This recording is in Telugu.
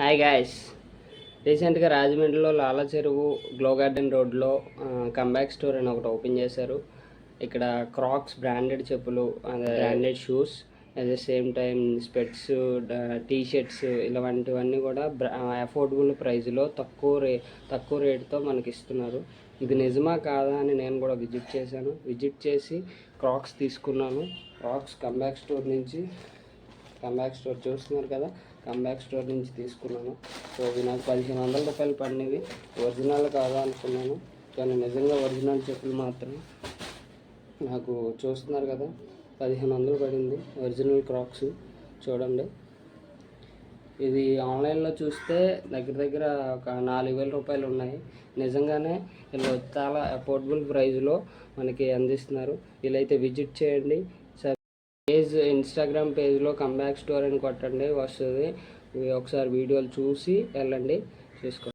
హాయ్ గాయస్, రీసెంట్గా రాజమండ్రిలో లాలా చెరువు గ్లో గార్డెన్ రోడ్లో కంబ్యాక్ స్టోర్ అని ఒకటి ఓపెన్ చేశారు. ఇక్కడ క్రాక్స్ బ్రాండెడ్ చెప్పులు, branded shoes, at the same time specs, T shirts ఇలాంటివన్నీ కూడా అఫోర్డబుల్ ప్రైస్లో తక్కువ రేటుతో మనకి ఇస్తున్నారు. ఇది నిజమా కాదా అని నేను కూడా విజిట్ చేసి క్రాక్స్ తీసుకున్నాను. క్రాక్స్ కంబ్యాక్ స్టోర్ చూస్తున్నారు కదా, కంబ్యాక్ స్టోర్ నుంచి తీసుకున్నాను. సో ఇవి నాకు 1500 రూపాయలు పడినవి. ఒరిజినల్ కాదా అనుకున్నాను, కానీ నిజంగా ఒరిజినల్ చెప్పులు మాత్రం నాకు చూస్తున్నారు కదా 1500 పడింది. ఒరిజినల్ క్రాక్స్ చూడండి. ఇది ఆన్లైన్లో చూస్తే దగ్గర ఒక 4000 రూపాయలు ఉన్నాయి. నిజంగానే వీళ్ళు చాలా అఫోర్డబుల్ ప్రైస్లో మనకి అందిస్తున్నారు. వీళ్ళైతే విజిట్ చేయండి. ఇన్స్టాగ్రామ్ పేజ్లో కంబ్యాక్ స్టోర్ అని కొట్టండి, వస్తుంది. ఒకసారి వీడియోలు చూసి వెళ్ళండి, చూసుకోండి.